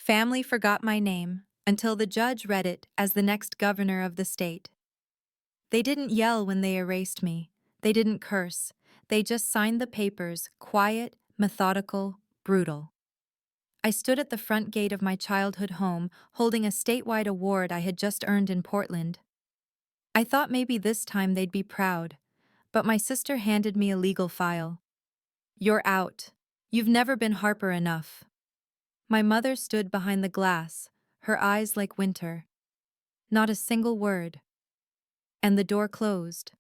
Family forgot my name until the judge read it as the next governor of the state. They didn't yell when they erased me. They didn't curse. They just signed the papers, quiet, methodical, brutal. I stood at the front gate of my childhood home, holding a statewide award I had just earned in Portland. I thought maybe this time they'd be proud, but my sister handed me a legal file. "You're out. You've never been Harper enough." My mother stood behind the glass, her eyes like winter. Not a single word. And the door closed.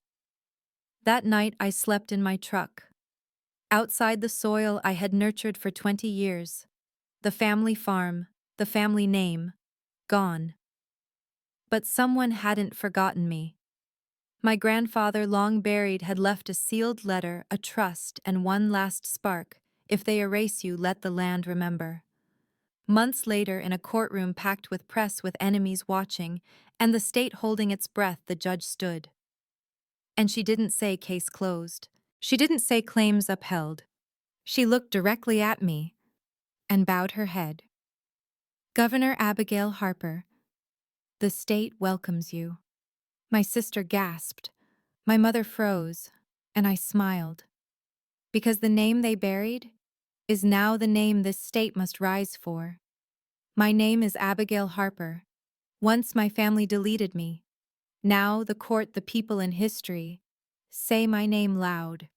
That night I slept in my truck. Outside the soil I had nurtured for 20 years. The family farm, the family name, gone. But someone hadn't forgotten me. My grandfather, long buried, had left a sealed letter, a trust, and one last spark: "If they erase you, let the land remember." Months later, in a courtroom packed with press with enemies watching, and the state holding its breath, the judge stood. And she didn't say case closed. She didn't say claims upheld. She looked directly at me and bowed her head. "Governor Abigail Harper, the state welcomes you." My sister gasped. My mother froze, and I smiled. Because the name they buried is now the name this state must rise for. My name is Abigail Harper. Once my family deleted me. Now the court, the people, in history say my name loud.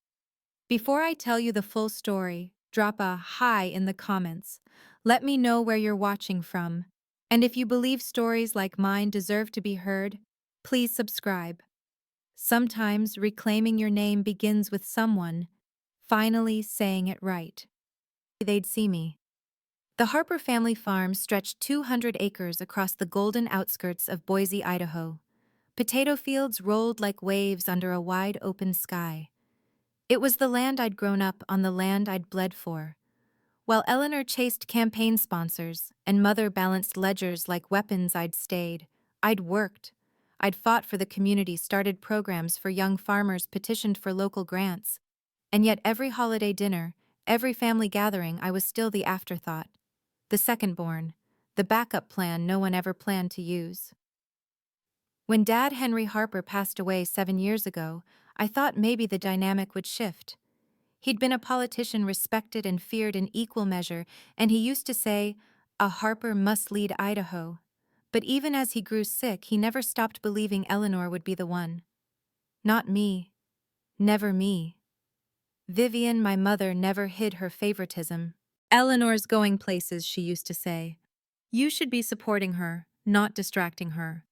Before I tell you the full story, drop a "hi" in the comments. Let me know where you're watching from. And if you believe stories like mine deserve to be heard, please subscribe. Sometimes reclaiming your name begins with someone finally saying it right. They'd see me. The Harper family farm stretched 200 acres across the golden outskirts of Boise, Idaho. Potato fields rolled like waves under a wide open sky. It was the land I'd grown up on, the land I'd bled for. While Eleanor chased campaign sponsors and Mother balanced ledgers like weapons, I'd worked. I'd fought for the community, started programs for young farmers, petitioned for local grants. And yet every holiday dinner, every family gathering, I was still the afterthought. The second born, the backup plan no one ever planned to use. When Dad, Henry Harper, passed away 7 years ago, I thought maybe the dynamic would shift. He'd been a politician respected and feared in equal measure, and he used to say, "A Harper must lead Idaho." But even as he grew sick, he never stopped believing Eleanor would be the one. Not me. Never me. Vivian, my mother, never hid her favoritism. "Eleanor's going places," she used to say. "You should be supporting her, not distracting her."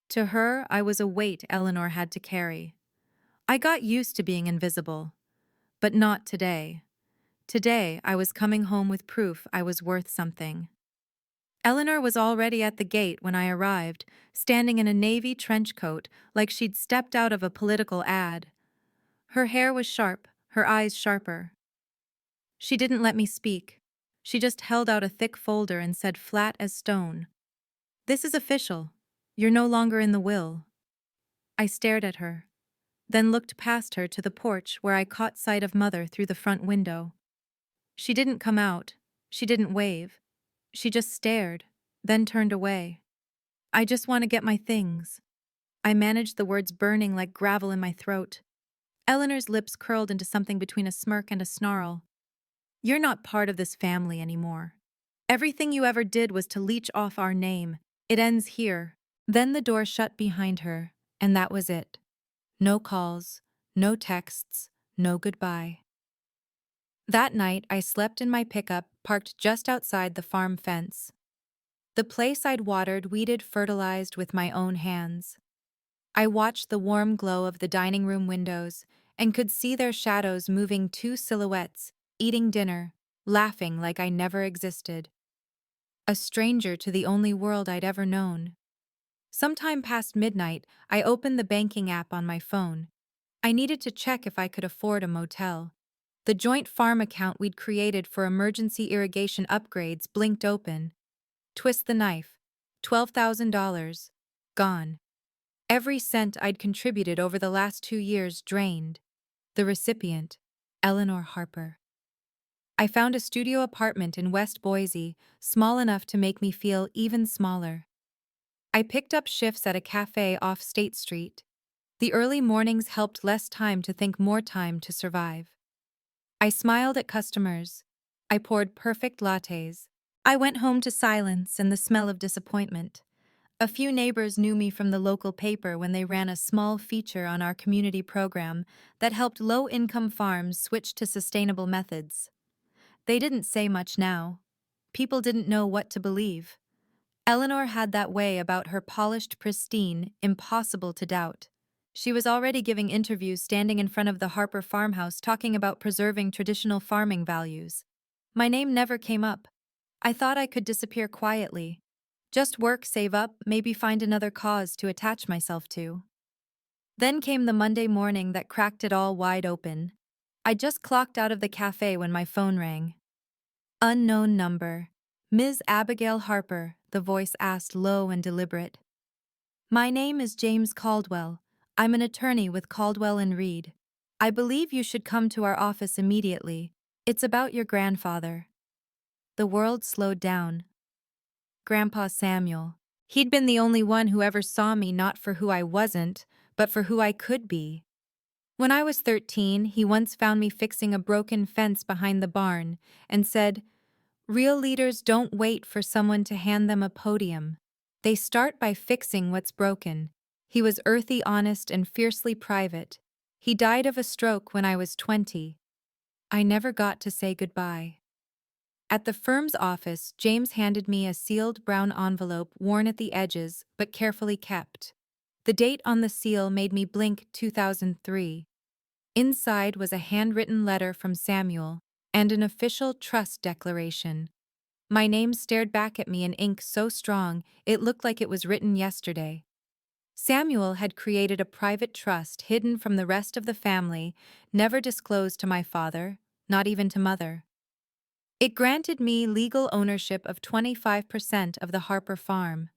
To her, I was a weight Eleanor had to carry. I got used to being invisible. But not today. Today, I was coming home with proof I was worth something. Eleanor was already at the gate when I arrived, standing in a navy trench coat like she'd stepped out of a political ad. Her hair was sharp, her eyes sharper. She didn't let me speak. She just held out a thick folder and said, flat as stone, "This is official. You're no longer in the will." I stared at her, then looked past her to the porch where I caught sight of Mother through the front window. She didn't come out. She didn't wave. She just stared, then turned away. "I just want to get my things." I managed, the words burning like gravel in my throat. Eleanor's lips curled into something between a smirk and a snarl. "You're not part of this family anymore. Everything you ever did was to leech off our name. It ends here." Then the door shut behind her, and that was it. No calls, no texts, no goodbye. That night, I slept in my pickup parked just outside the farm fence. The place I'd watered, weeded, fertilized with my own hands. I watched the warm glow of the dining room windows and could see their shadows moving, two silhouettes, eating dinner, laughing like I never existed. A stranger to the only world I'd ever known. Sometime past midnight, I opened the banking app on my phone. I needed to check if I could afford a motel. The joint farm account we'd created for emergency irrigation upgrades blinked open. Twist the knife. $12,000. Gone. Every cent I'd contributed over the last 2 years drained. The recipient, Eleanor Harper. I found a studio apartment in West Boise, small enough to make me feel even smaller. I picked up shifts at a cafe off State Street. The early mornings helped less time to think, more time to survive. I smiled at customers. I poured perfect lattes. I went home to silence and the smell of disappointment. A few neighbors knew me from the local paper when they ran a small feature on our community program that helped low-income farms switch to sustainable methods. They didn't say much now. People didn't know what to believe. Eleanor had that way about her, polished, pristine, impossible to doubt. She was already giving interviews standing in front of the Harper farmhouse talking about preserving traditional farming values. My name never came up. I thought I could disappear quietly. Just work, save up, maybe find another cause to attach myself to. Then came the Monday morning that cracked it all wide open. I just clocked out of the cafe when my phone rang. Unknown number. Ms. Abigail Harper, the voice asked, low and deliberate. My name is James Caldwell. I'm an attorney with Caldwell and Reed. I believe you should come to our office immediately. It's about your grandfather. The world slowed down. Grandpa Samuel. He'd been the only one who ever saw me not for who I wasn't, but for who I could be. When I was 13, he once found me fixing a broken fence behind the barn and said, "Real leaders don't wait for someone to hand them a podium. They start by fixing what's broken." He was earthy, honest, and fiercely private. He died of a stroke when I was 20. I never got to say goodbye. At the firm's office, James handed me a sealed brown envelope, worn at the edges but carefully kept. The date on the seal made me blink. 2003. Inside was a handwritten letter from Samuel and an official trust declaration. My name stared back at me in ink so strong it looked like it was written yesterday. Samuel had created a private trust hidden from the rest of the family, never disclosed to my father, not even to Mother. It granted me legal ownership of 25% of the Harper farm.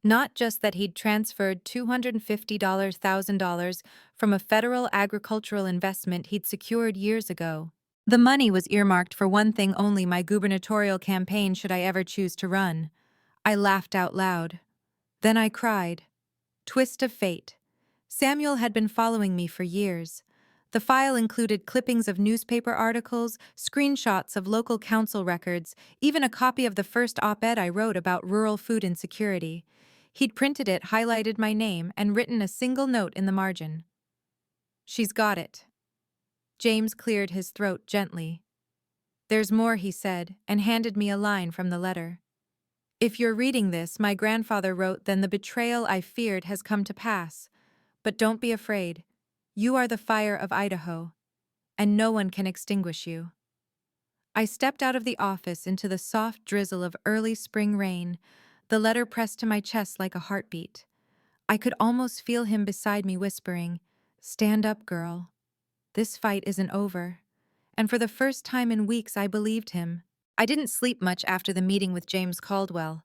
Not just that he'd transferred $250,000 from a federal agricultural investment he'd secured years ago. The money was earmarked for one thing only: my gubernatorial campaign, should I ever choose to run. I laughed out loud. Then I cried. Twist of fate. Samuel had been following me for years. The file included clippings of newspaper articles, screenshots of local council records, even a copy of the first op-ed I wrote about rural food insecurity. He'd printed it, highlighted my name, and written a single note in the margin. "She's got it." James cleared his throat gently. "There's more," he said, and handed me a line from the letter. "If you're reading this," my grandfather wrote, "then the betrayal I feared has come to pass. But don't be afraid. You are the fire of Idaho, and no one can extinguish you." I stepped out of the office into the soft drizzle of early spring rain, the letter pressed to my chest like a heartbeat. I could almost feel him beside me whispering, "Stand up, girl. This fight isn't over." And for the first time in weeks, I believed him. I didn't sleep much after the meeting with James Caldwell.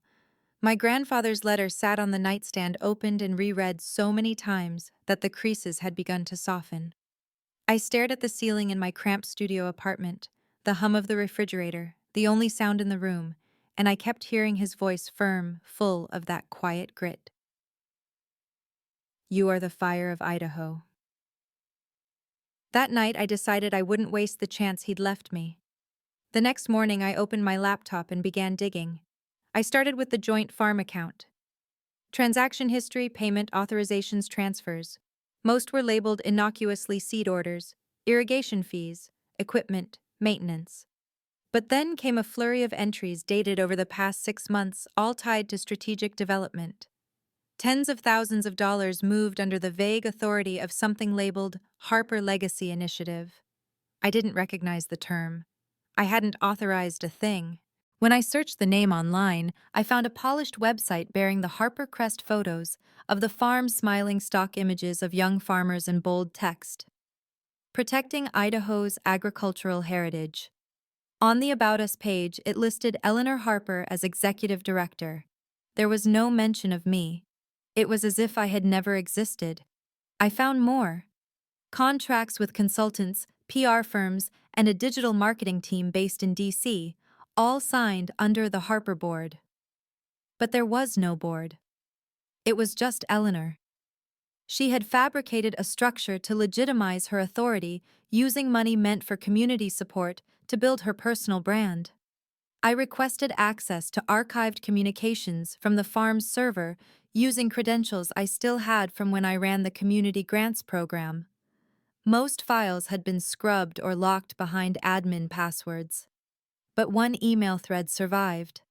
My grandfather's letter sat on the nightstand, opened and reread so many times that the creases had begun to soften. I stared at the ceiling in my cramped studio apartment, the hum of the refrigerator, the only sound in the room, and I kept hearing his voice, firm, full of that quiet grit. "You are the fire of Idaho." That night, I decided I wouldn't waste the chance he'd left me. The next morning, I opened my laptop and began digging. I started with the joint farm account. Transaction history, payment, authorizations, transfers. Most were labeled innocuously seed orders, irrigation fees, equipment, maintenance. But then came a flurry of entries dated over the past 6 months, all tied to strategic development. Tens of thousands of dollars moved under the vague authority of something labeled Harper Legacy Initiative. I didn't recognize the term. I hadn't authorized a thing. When I searched the name online, I found a polished website bearing the Harper crest photos of the farm, smiling stock images of young farmers in bold text. Protecting Idaho's agricultural heritage. On the About Us page, it listed Eleanor Harper as executive director. There was no mention of me. It was as if I had never existed. I found more. Contracts with consultants, PR firms, and a digital marketing team based in DC, all signed under the Harper board. But there was no board. It was just Eleanor. She had fabricated a structure to legitimize her authority, using money meant for community support to build her personal brand. I requested access to archived communications from the farm's server using credentials I still had from when I ran the community grants program. Most files had been scrubbed or locked behind admin passwords. But one email thread survived.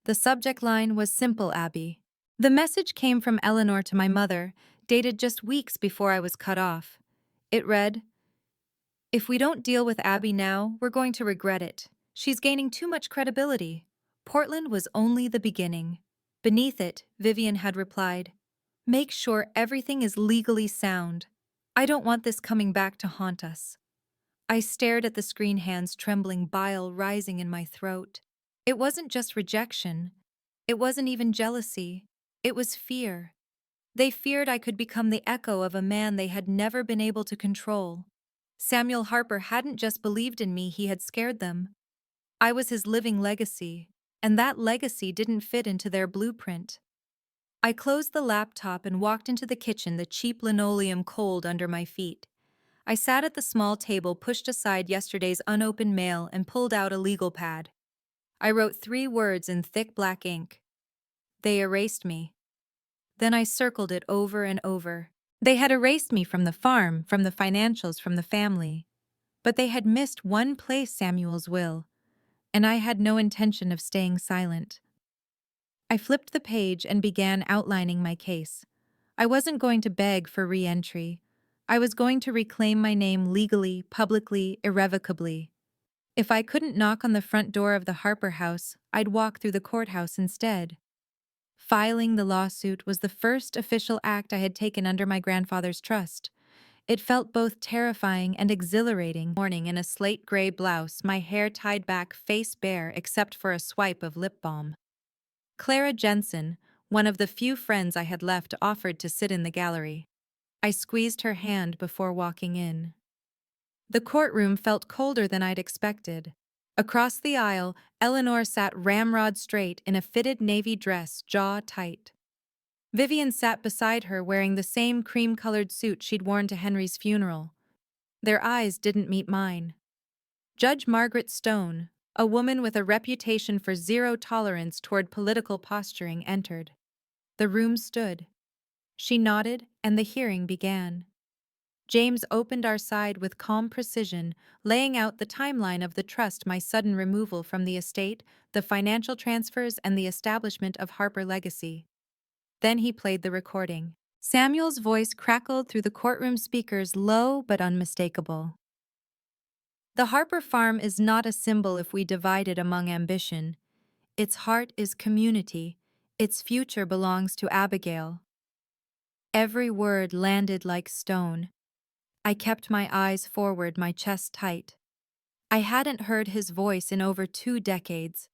The subject line was simple, Abby. The message came from Eleanor to my mother, dated just weeks before I was cut off. It read, "If we don't deal with Abby now, we're going to regret it. She's gaining too much credibility." Portland was only the beginning. Beneath it, Vivian had replied, "Make sure everything is legally sound. I don't want this coming back to haunt us." I stared at the screen, hands trembling, bile rising in my throat. It wasn't just rejection. It wasn't even jealousy. It was fear. They feared I could become the echo of a man they had never been able to control. Samuel Harper hadn't just believed in me, he had scared them. I was his living legacy, and that legacy didn't fit into their blueprint. I closed the laptop and walked into the kitchen, the cheap linoleum cold under my feet. I sat at the small table, pushed aside yesterday's unopened mail, and pulled out a legal pad. I wrote 3 words in thick black ink. They erased me. Then I circled it over and over. They had erased me from the farm, from the financials, from the family. But they had missed one place, Samuel's will, and I had no intention of staying silent. I flipped the page and began outlining my case. I wasn't going to beg for re-entry. I was going to reclaim my name legally, publicly, irrevocably. If I couldn't knock on the front door of the Harper house, I'd walk through the courthouse instead. Filing the lawsuit was the first official act I had taken under my grandfather's trust. It felt both terrifying and exhilarating. Morning in a slate gray blouse, my hair tied back, face bare except for a swipe of lip balm. Clara Jensen, one of the few friends I had left, offered to sit in the gallery. I squeezed her hand before walking in. The courtroom felt colder than I'd expected. Across the aisle, Eleanor sat ramrod straight in a fitted navy dress, jaw tight. Vivian sat beside her, wearing the same cream-colored suit she'd worn to Henry's funeral. Their eyes didn't meet mine. Judge Margaret Stone, a woman with a reputation for zero tolerance toward political posturing, entered. The room stood. She nodded, and the hearing began. James opened our side with calm precision, laying out the timeline of the trust, my sudden removal from the estate, the financial transfers, and the establishment of Harper Legacy. Then he played the recording. Samuel's voice crackled through the courtroom speakers, low but unmistakable. "The Harper farm is not a symbol if we divide it among ambition. Its heart is community. Its future belongs to Abigail." Every word landed like stone. I kept my eyes forward, my chest tight. I hadn't heard his voice in over 2 decades.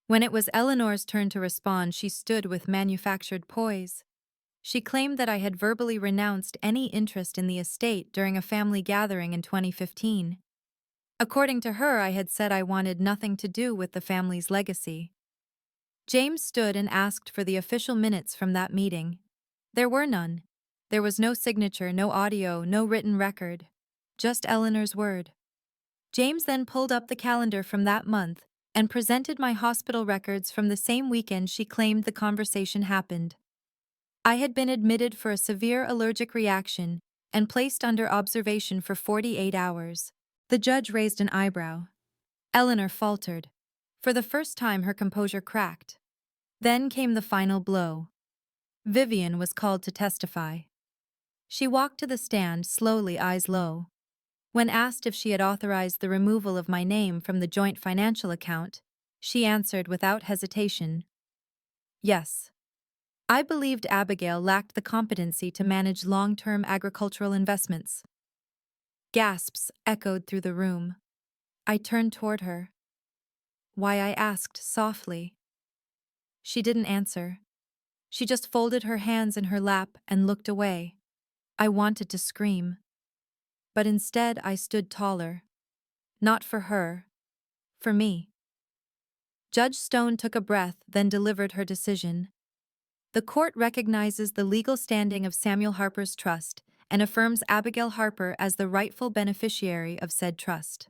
When it was Eleanor's turn to respond, she stood with manufactured poise. She claimed that I had verbally renounced any interest in the estate during a family gathering in 2015. According to her, I had said I wanted nothing to do with the family's legacy. James stood and asked for the official minutes from that meeting. There were none. There was no signature, no audio, no written record. Just Eleanor's word. James then pulled up the calendar from that month and presented my hospital records from the same weekend she claimed the conversation happened. I had been admitted for a severe allergic reaction and placed under observation for 48 hours. The judge raised an eyebrow. Eleanor faltered. For the first time, her composure cracked. Then came the final blow. Vivian was called to testify. She walked to the stand, slowly, eyes low. When asked if she had authorized the removal of my name from the joint financial account, she answered without hesitation, "Yes." I believed Abigail lacked the competency to manage long-term agricultural investments. Gasps echoed through the room. I turned toward her. "Why?" I asked softly. She didn't answer. She just folded her hands in her lap and looked away. I wanted to scream. But instead I stood taller. Not for her. For me. Judge Stone took a breath, then delivered her decision. The court recognizes the legal standing of Samuel Harper's trust and affirms Abigail Harper as the rightful beneficiary of said trust.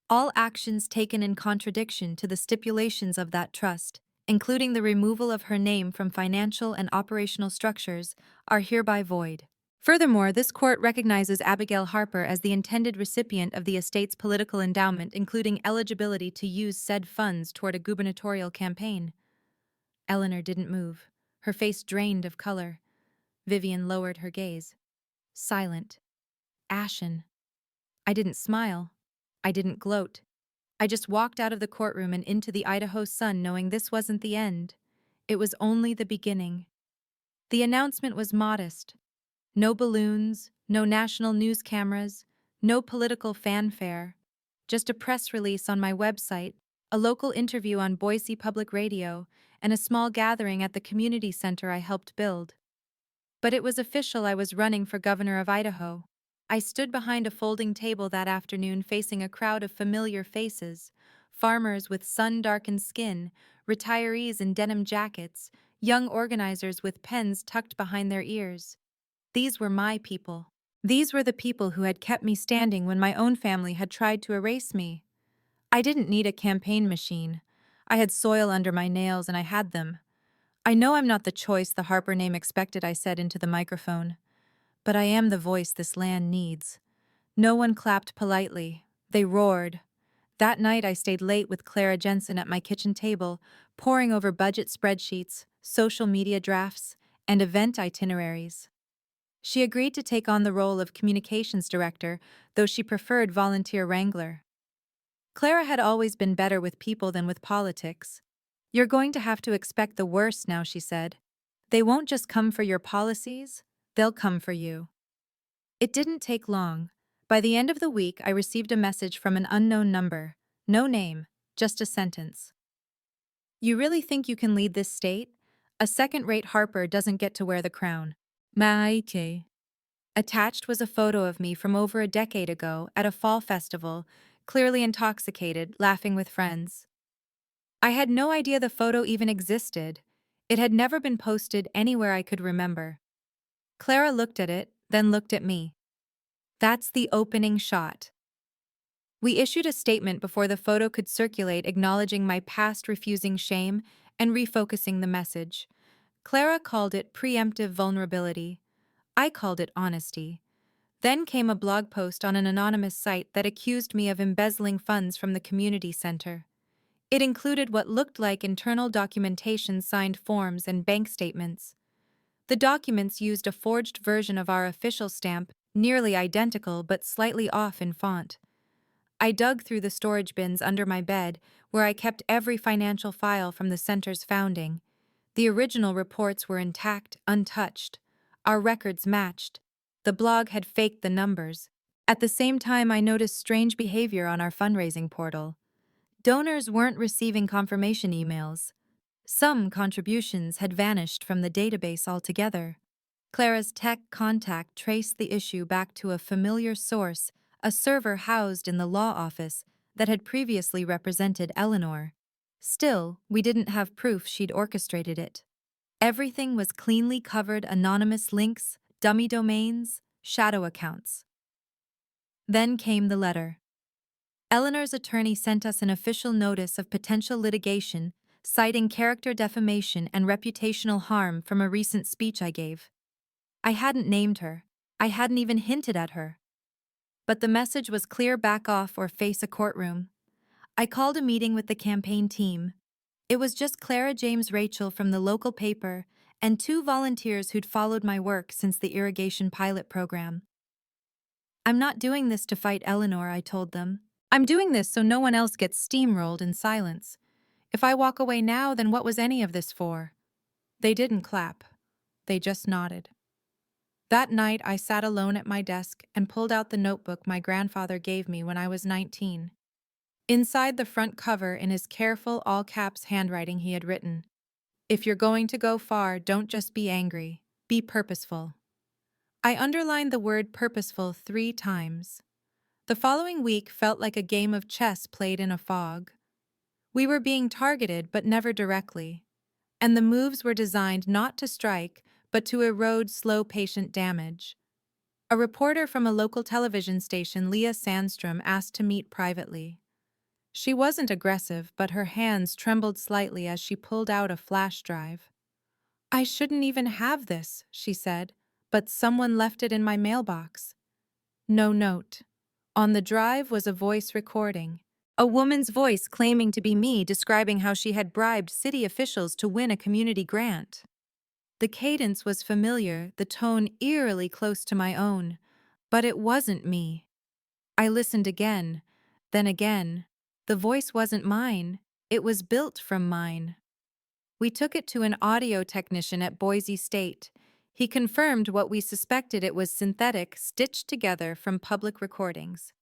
All actions taken in contradiction to the stipulations of that trust, including the removal of her name from financial and operational structures, are hereby void. Furthermore, this court recognizes Abigail Harper as the intended recipient of the estate's political endowment, including eligibility to use said funds toward a gubernatorial campaign. Eleanor didn't move, her face drained of color. Vivian lowered her gaze. Silent. Ashen. I didn't smile. I didn't gloat. I just walked out of the courtroom and into the Idaho sun knowing this wasn't the end. It was only the beginning. The announcement was modest. No balloons, no national news cameras, no political fanfare. Just a press release on my website, a local interview on Boise Public Radio, and a small gathering at the community center I helped build. But it was official. I was running for governor of Idaho. I stood behind a folding table that afternoon facing a crowd of familiar faces, farmers with sun-darkened skin, retirees in denim jackets, young organizers with pens tucked behind their ears. These were my people. These were the people who had kept me standing when my own family had tried to erase me. I didn't need a campaign machine. I had soil under my nails and I had them. I know I'm not the choice the Harper name expected, I said into the microphone. But I am the voice this land needs. No one clapped politely. They roared. That night I stayed late with Clara Jensen at my kitchen table, poring over budget spreadsheets, social media drafts, and event itineraries. She agreed to take on the role of communications director, though she preferred volunteer wrangler. Clara had always been better with people than with politics. You're going to have to expect the worst now, she said. They won't just come for your policies, they'll come for you. It didn't take long. By the end of the week, I received a message from an unknown number. No name, just a sentence. You really think you can lead this state? A second-rate Harper doesn't get to wear the crown. Maite. Attached was a photo of me from over a decade ago at a fall festival, clearly intoxicated, laughing with friends. I had no idea the photo even existed. It had never been posted anywhere I could remember. Clara looked at it, then looked at me. That's the opening shot. We issued a statement before the photo could circulate, acknowledging my past, refusing shame, and refocusing the message. Clara called it preemptive vulnerability. I called it honesty. Then came a blog post on an anonymous site that accused me of embezzling funds from the community center. It included what looked like internal documentation, signed forms, and bank statements. The documents used a forged version of our official stamp, nearly identical but slightly off in font. I dug through the storage bins under my bed, where I kept every financial file from the center's founding. The original reports were intact, untouched. Our records matched. The blog had faked the numbers. At the same time, I noticed strange behavior on our fundraising portal. Donors weren't receiving confirmation emails. Some contributions had vanished from the database altogether. Clara's tech contact traced the issue back to a familiar source, a server housed in the law office that had previously represented Eleanor. Still, we didn't have proof she'd orchestrated it. Everything was cleanly covered: anonymous links, dummy domains, shadow accounts. Then came the letter. Eleanor's attorney sent us an official notice of potential litigation, citing character defamation and reputational harm from a recent speech I gave. I hadn't named her. I hadn't even hinted at her. But the message was clear: back off or face a courtroom. I called a meeting with the campaign team. It was just Clara James Rachel from the local paper and 2 volunteers who'd followed my work since the irrigation pilot program. I'm not doing this to fight Eleanor, I told them. I'm doing this so no one else gets steamrolled in silence. If I walk away now, then what was any of this for? They didn't clap. They just nodded. That night, I sat alone at my desk and pulled out the notebook my grandfather gave me when I was 19. Inside the front cover, in his careful, all-caps handwriting, he had written, "If you're going to go far, don't just be angry. Be purposeful." I underlined the word purposeful 3 times. The following week felt like a game of chess played in a fog. We were being targeted, but never directly. And the moves were designed not to strike, but to erode slow, patient damage. A reporter from a local television station, Leah Sandstrom, asked to meet privately. She wasn't aggressive, but her hands trembled slightly as she pulled out a flash drive. "I shouldn't even have this," she said, "but someone left it in my mailbox." No note. On the drive was a voice recording. A woman's voice claiming to be me, describing how she had bribed city officials to win a community grant. The cadence was familiar, the tone eerily close to my own. But it wasn't me. I listened again, then again. The voice wasn't mine. It was built from mine. We took it to an audio technician at Boise State. He confirmed what we suspected: it was synthetic, stitched together from public recordings.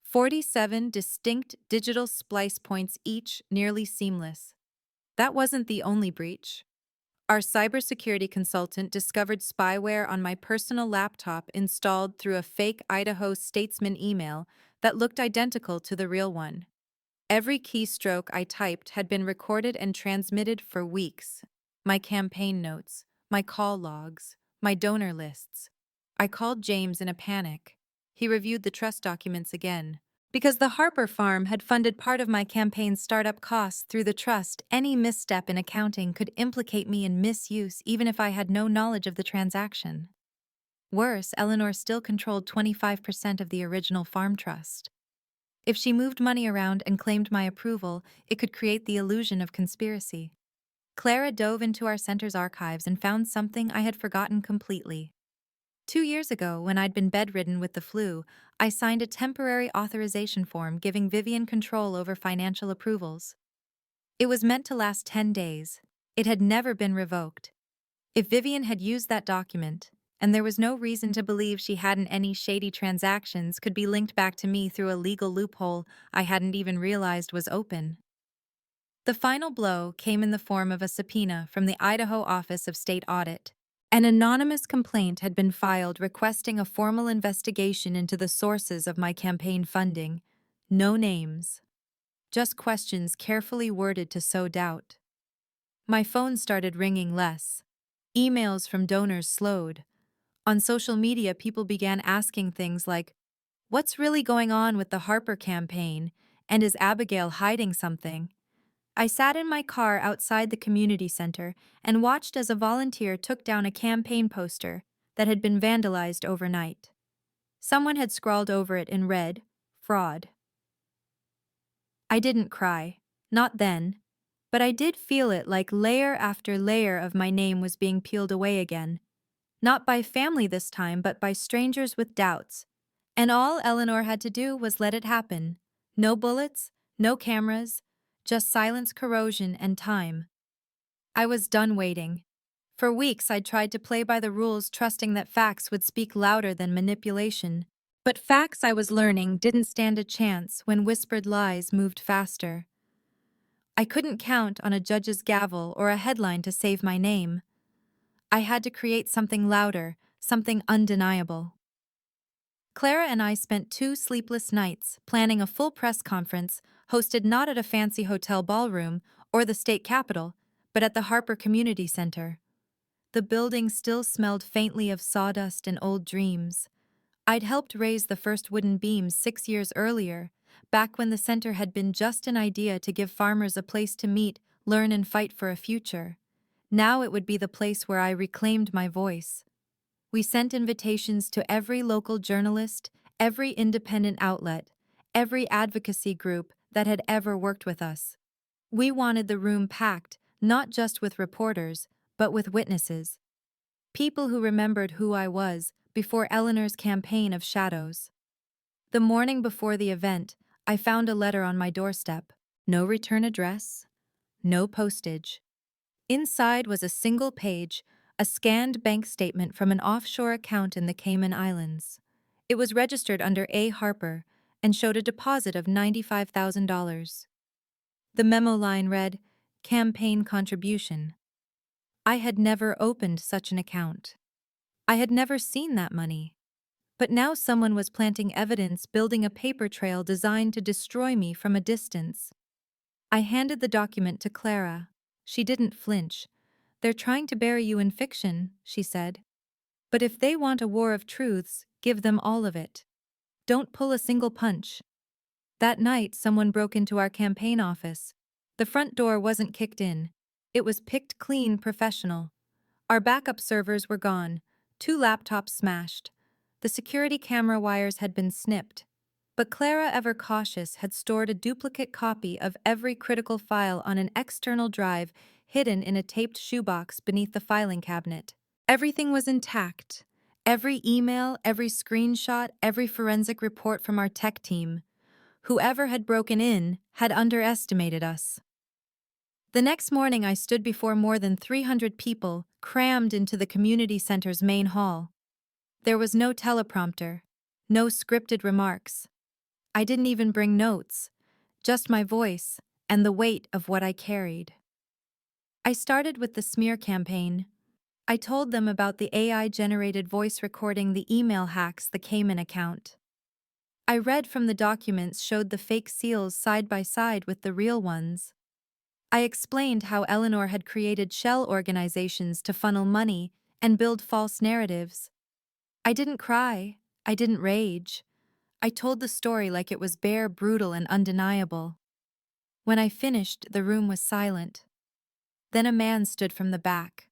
47 distinct digital splice points, each nearly seamless. That wasn't the only breach. Our cybersecurity consultant discovered spyware on my personal laptop installed through a fake Idaho Statesman email that looked identical to the real one. Every keystroke I typed had been recorded and transmitted for weeks. My campaign notes, my call logs, my donor lists. I called James in a panic. He reviewed the trust documents again. Because the Harper farm had funded part of my campaign's startup costs through the trust, any misstep in accounting could implicate me in misuse even if I had no knowledge of the transaction. Worse, Eleanor still controlled 25% of the original farm trust. If she moved money around and claimed my approval, it could create the illusion of conspiracy. Clara dove into our center's archives and found something I had forgotten completely. 2 years ago, when I'd been bedridden with the flu, I signed a temporary authorization form giving Vivian control over financial approvals. It was meant to last 10 days. It had never been revoked. If Vivian had used that document, and there was no reason to believe she hadn't, any shady transactions could be linked back to me through a legal loophole I hadn't even realized was open. The final blow came in the form of a subpoena from the Idaho Office of State Audit. An anonymous complaint had been filed requesting a formal investigation into the sources of my campaign funding. No names. Just questions carefully worded to sow doubt. My phone started ringing less. Emails from donors slowed. On social media, people began asking things like, "What's really going on with the Harper campaign? And is Abigail hiding something?" I sat in my car outside the community center and watched as a volunteer took down a campaign poster that had been vandalized overnight. Someone had scrawled over it in red, "Fraud." I didn't cry, not then, but I did feel it, like layer after layer of my name was being peeled away again. Not by family this time, but by strangers with doubts. And all Eleanor had to do was let it happen. No bullets, no cameras, just silence, corrosion, and time. I was done waiting. For weeks I'd tried to play by the rules, trusting that facts would speak louder than manipulation. But facts, I was learning, didn't stand a chance when whispered lies moved faster. I couldn't count on a judge's gavel or a headline to save my name. I had to create something louder, something undeniable. Clara and I spent 2 sleepless nights planning a full press conference, hosted not at a fancy hotel ballroom or the state capitol, but at the Harper Community Center. The building still smelled faintly of sawdust and old dreams. I'd helped raise the first wooden beams 6 years earlier, back when the center had been just an idea to give farmers a place to meet, learn, and fight for a future. Now it would be the place where I reclaimed my voice. We sent invitations to every local journalist, every independent outlet, every advocacy group that had ever worked with us. We wanted the room packed, not just with reporters, but with witnesses. People who remembered who I was before Eleanor's campaign of shadows. The morning before the event, I found a letter on my doorstep. No return address, no postage. Inside was a single page, a scanned bank statement from an offshore account in the Cayman Islands. It was registered under A. Harper and showed a deposit of $95,000. The memo line read, "Campaign contribution." I had never opened such an account. I had never seen that money. But now someone was planting evidence, building a paper trail designed to destroy me from a distance. I handed the document to Clara. She didn't flinch. "They're trying to bury you in fiction," she said. "But if they want a war of truths, give them all of it. Don't pull a single punch." That night, someone broke into our campaign office. The front door wasn't kicked in. It was picked clean, professional. Our backup servers were gone, 2 laptops smashed. The security camera wires had been snipped. But Clara, ever cautious, had stored a duplicate copy of every critical file on an external drive hidden in a taped shoebox beneath the filing cabinet. Everything was intact. Every email, every screenshot, every forensic report from our tech team. Whoever had broken in had underestimated us. The next morning, I stood before more than 300 people, crammed into the community center's main hall. There was no teleprompter, no scripted remarks. I didn't even bring notes, just my voice and the weight of what I carried. I started with the smear campaign. I told them about the AI-generated voice recording the email hacks, the Cayman account. I read from the documents, showed the fake seals side by side with the real ones. I explained how Eleanor had created shell organizations to funnel money and build false narratives. I didn't cry. I didn't rage. I told the story like it was bare, brutal, and undeniable. When I finished, the room was silent. Then a man stood from the back.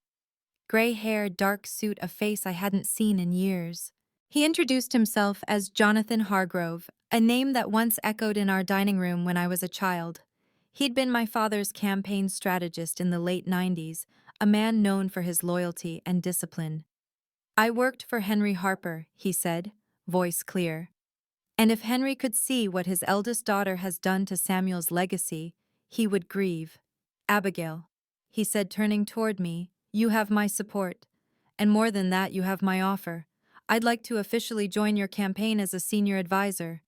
Gray hair, dark suit, a face I hadn't seen in years. He introduced himself as Jonathan Hargrove, a name that once echoed in our dining room when I was a child. He'd been my father's campaign strategist in the late 90s, a man known for his loyalty and discipline. "I worked for Henry Harper," he said, voice clear. "And if Henry could see what his eldest daughter has done to Samuel's legacy, he would grieve." "Abigail," he said, turning toward me, "you have my support. And more than that, you have my offer. I'd like to officially join your campaign as a senior advisor."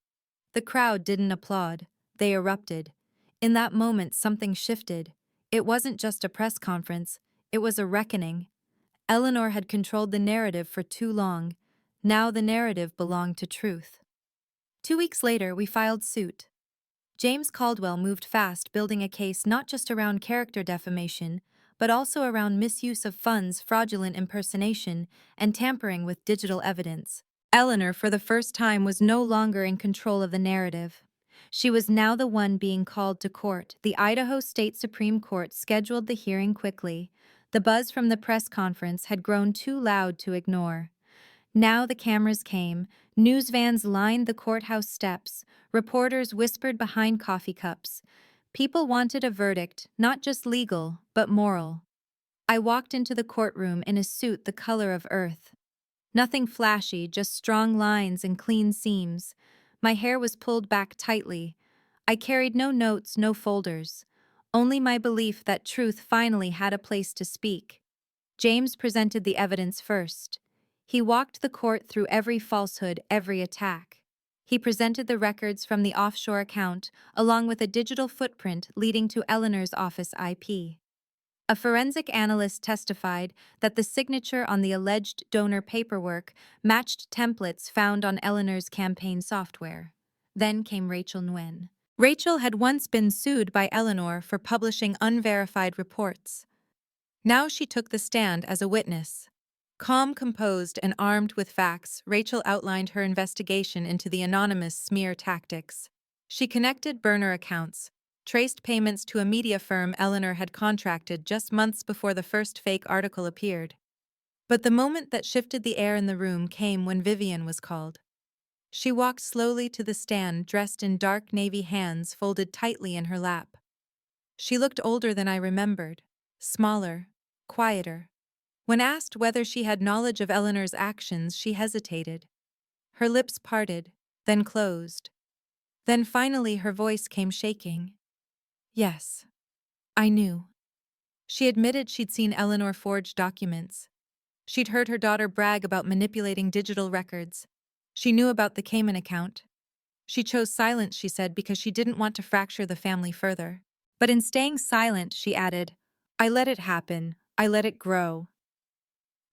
The crowd didn't applaud. They erupted. In that moment, something shifted. It wasn't just a press conference. It was a reckoning. Eleanor had controlled the narrative for too long. Now the narrative belonged to truth. 2 weeks later, we filed suit. James Caldwell moved fast, building a case not just around character defamation, but also around misuse of funds, fraudulent impersonation, and tampering with digital evidence. Eleanor, for the first time, was no longer in control of the narrative. She was now the one being called to court. The Idaho State Supreme Court scheduled the hearing quickly. The buzz from the press conference had grown too loud to ignore. Now the cameras came, news vans lined the courthouse steps, reporters whispered behind coffee cups. People wanted a verdict, not just legal, but moral. I walked into the courtroom in a suit the color of earth. Nothing flashy, just strong lines and clean seams. My hair was pulled back tightly. I carried no notes, no folders. Only my belief that truth finally had a place to speak. James presented the evidence first. He walked the court through every falsehood, every attack. He presented the records from the offshore account, along with a digital footprint leading to Eleanor's office IP. A forensic analyst testified that the signature on the alleged donor paperwork matched templates found on Eleanor's campaign software. Then came Rachel Nguyen. Rachel had once been sued by Eleanor for publishing unverified reports. Now she took the stand as a witness. Calm, composed, and armed with facts, Rachel outlined her investigation into the anonymous smear tactics. She connected burner accounts, traced payments to a media firm Eleanor had contracted just months before the first fake article appeared. But the moment that shifted the air in the room came when Vivian was called. She walked slowly to the stand, dressed in dark navy, hands folded tightly in her lap. She looked older than I remembered, smaller, quieter. When asked whether she had knowledge of Eleanor's actions, she hesitated. Her lips parted, then closed. Then finally her voice came shaking. "Yes, I knew." She admitted she'd seen Eleanor forge documents. She'd heard her daughter brag about manipulating digital records. She knew about the Cayman account. She chose silence, she said, because she didn't want to fracture the family further. But in staying silent, she added, "I let it happen. I let it grow."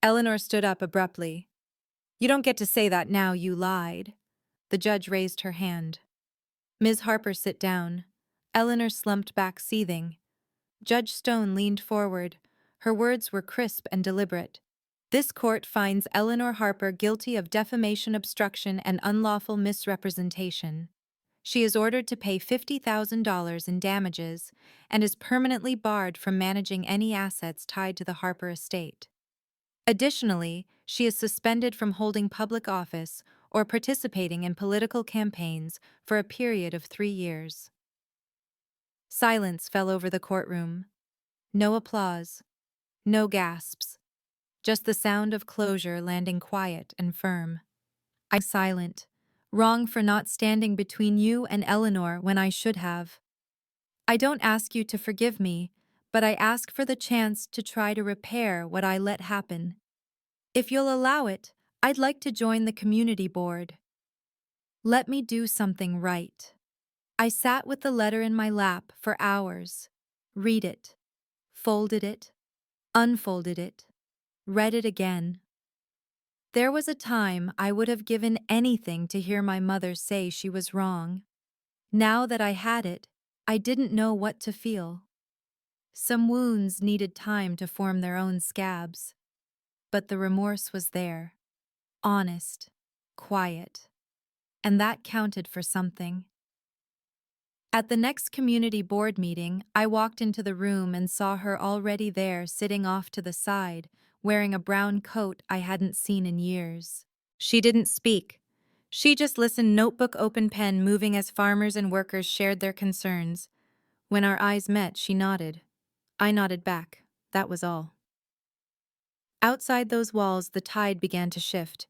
Eleanor stood up abruptly. You don't get to say that now, you lied. The judge raised her hand. Ms. Harper, sit down. Eleanor slumped back, seething. Judge Stone leaned forward. Her words were crisp and deliberate. This court finds Eleanor Harper guilty of defamation, obstruction, and unlawful misrepresentation. She is ordered to pay $50,000 in damages and is permanently barred from managing any assets tied to the Harper estate. Additionally, she is suspended from holding public office or participating in political campaigns for a period of 3 years. Silence fell over the courtroom. No applause. No gasps. Just the sound of closure landing quiet and firm. I'm silent. Wrong for not standing between you and Eleanor when I should have. I don't ask you to forgive me, but I ask for the chance to try to repair what I let happen. If you'll allow it, I'd like to join the community board. Let me do something right. I sat with the letter in my lap for hours. Read it. Folded it. Unfolded it. Read it again. There was a time I would have given anything to hear my mother say she was wrong. Now that I had it, I didn't know what to feel. Some wounds needed time to form their own scabs. But the remorse was there. Honest. Quiet. And that counted for something. At the next community board meeting, I walked into the room and saw her already there, sitting off to the side, wearing a brown coat I hadn't seen in years. She didn't speak. She just listened, notebook open, pen moving as farmers and workers shared their concerns. When our eyes met, she nodded. I nodded back. That was all. Outside those walls, the tide began to shift.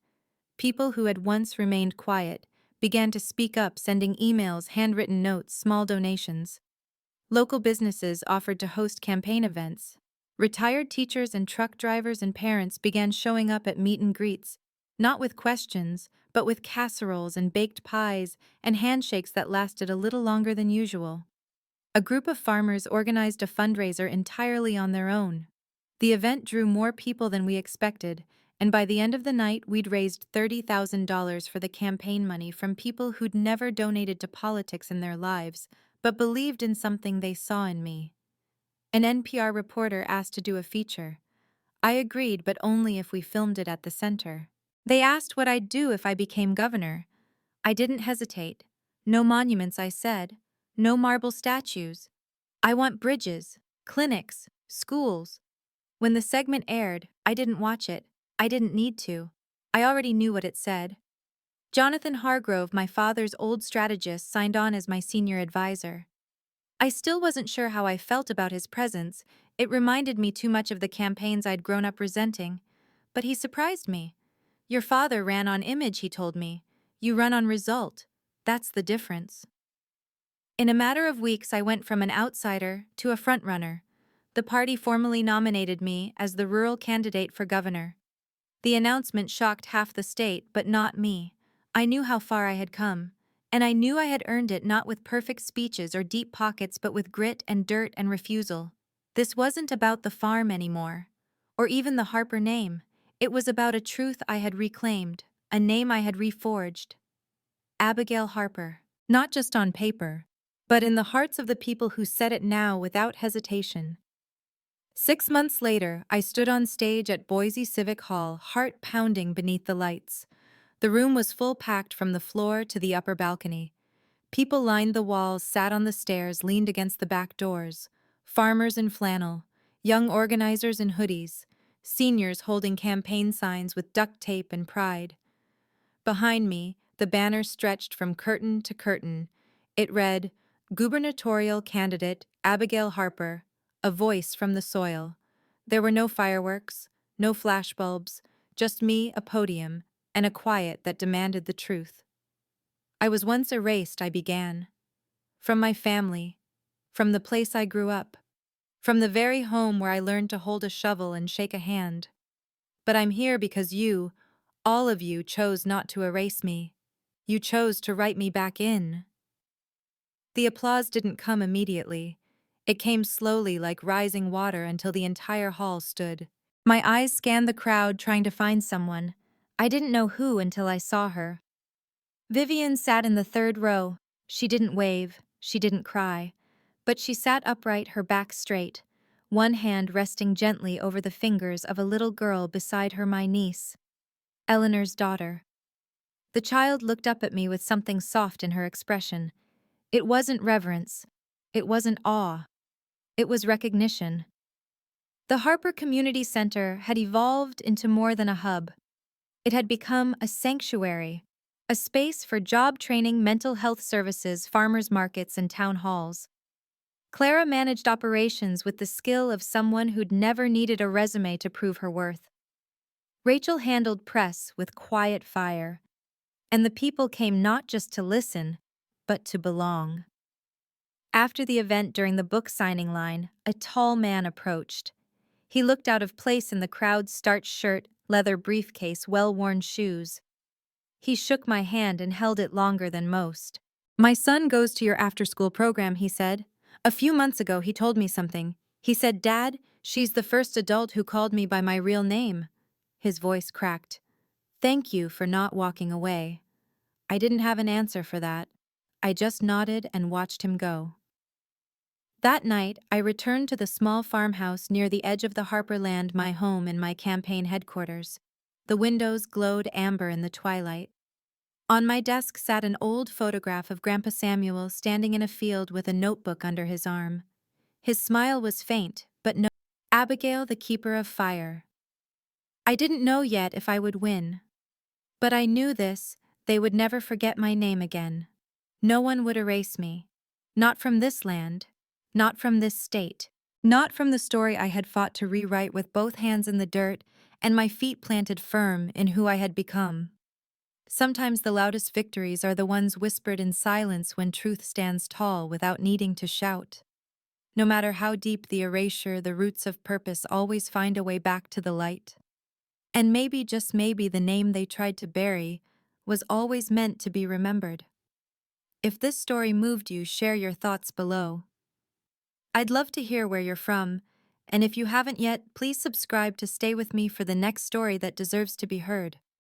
People who had once remained quiet began to speak up, sending emails, handwritten notes, small donations. Local businesses offered to host campaign events. Retired teachers and truck drivers and parents began showing up at meet and greets, not with questions, but with casseroles and baked pies and handshakes that lasted a little longer than usual. A group of farmers organized a fundraiser entirely on their own. The event drew more people than we expected, and by the end of the night, we'd raised $30,000 for the campaign money from people who'd never donated to politics in their lives, but believed in something they saw in me. An NPR reporter asked to do a feature. I agreed, but only if we filmed it at the center. They asked what I'd do if I became governor. I didn't hesitate. No monuments, I said. No marble statues. I want bridges, clinics, schools. When the segment aired, I didn't watch it. I didn't need to. I already knew what it said. Jonathan Hargrove, my father's old strategist, signed on as my senior advisor. I still wasn't sure how I felt about his presence. It reminded me too much of the campaigns I'd grown up resenting. But he surprised me. Your father ran on image, he told me. You run on result. That's the difference. In a matter of weeks, I went from an outsider to a frontrunner. The party formally nominated me as the rural candidate for governor. The announcement shocked half the state, but not me. I knew how far I had come, and I knew I had earned it, not with perfect speeches or deep pockets, but with grit and dirt and refusal. This wasn't about the farm anymore, or even the Harper name. It was about a truth I had reclaimed, a name I had reforged. Abigail Harper. Not just on paper, but in the hearts of the people who said it now without hesitation. 6 months later, I stood on stage at Boise Civic Hall, heart pounding beneath the lights. The room was full, packed from the floor to the upper balcony. People lined the walls, sat on the stairs, leaned against the back doors. Farmers in flannel, young organizers in hoodies, seniors holding campaign signs with duct tape and pride. Behind me, the banner stretched from curtain to curtain. It read, "Gubernatorial Candidate Abigail Harper, a voice from the soil." There were no fireworks, no flashbulbs, just me, a podium, and a quiet that demanded the truth. I was once erased, I began. From my family, from the place I grew up, from the very home where I learned to hold a shovel and shake a hand. But I'm here because you, all of you, chose not to erase me. You chose to write me back in. The applause didn't come immediately. It came slowly, like rising water, until the entire hall stood. My eyes scanned the crowd, trying to find someone. I didn't know who until I saw her. Vivian sat in the third row. She didn't wave, she didn't cry, but she sat upright, her back straight, one hand resting gently over the fingers of a little girl beside her, my niece, Eleanor's daughter. The child looked up at me with something soft in her expression. It wasn't reverence. It wasn't awe. It was recognition. The Harper Community Center had evolved into more than a hub. It had become a sanctuary, a space for job training, mental health services, farmers markets, and town halls. Clara managed operations with the skill of someone who'd never needed a resume to prove her worth. Rachel handled press with quiet fire, and the people came not just to listen, but to belong. After the event, during the book signing line, a tall man approached. He looked out of place in the crowd's starched shirt, leather briefcase, well-worn shoes. He shook my hand and held it longer than most. "My son goes to your after-school program," he said. "A few months ago he told me something. He said, 'Dad, she's the first adult who called me by my real name.'" His voice cracked. "Thank you for not walking away." I didn't have an answer for that. I just nodded and watched him go. That night, I returned to the small farmhouse near the edge of the Harper land, my home and my campaign headquarters. The windows glowed amber in the twilight. On my desk sat an old photograph of Grandpa Samuel standing in a field with a notebook under his arm. His smile was faint, but no. Abigail, the keeper of fire. I didn't know yet if I would win. But I knew this: they would never forget my name again. No one would erase me. Not from this land. Not from this state. Not from the story I had fought to rewrite with both hands in the dirt and my feet planted firm in who I had become. Sometimes the loudest victories are the ones whispered in silence, when truth stands tall without needing to shout. No matter how deep the erasure, the roots of purpose always find a way back to the light. And maybe, just maybe, the name they tried to bury was always meant to be remembered. If this story moved you, share your thoughts below. I'd love to hear where you're from, and if you haven't yet, please subscribe to stay with me for the next story that deserves to be heard.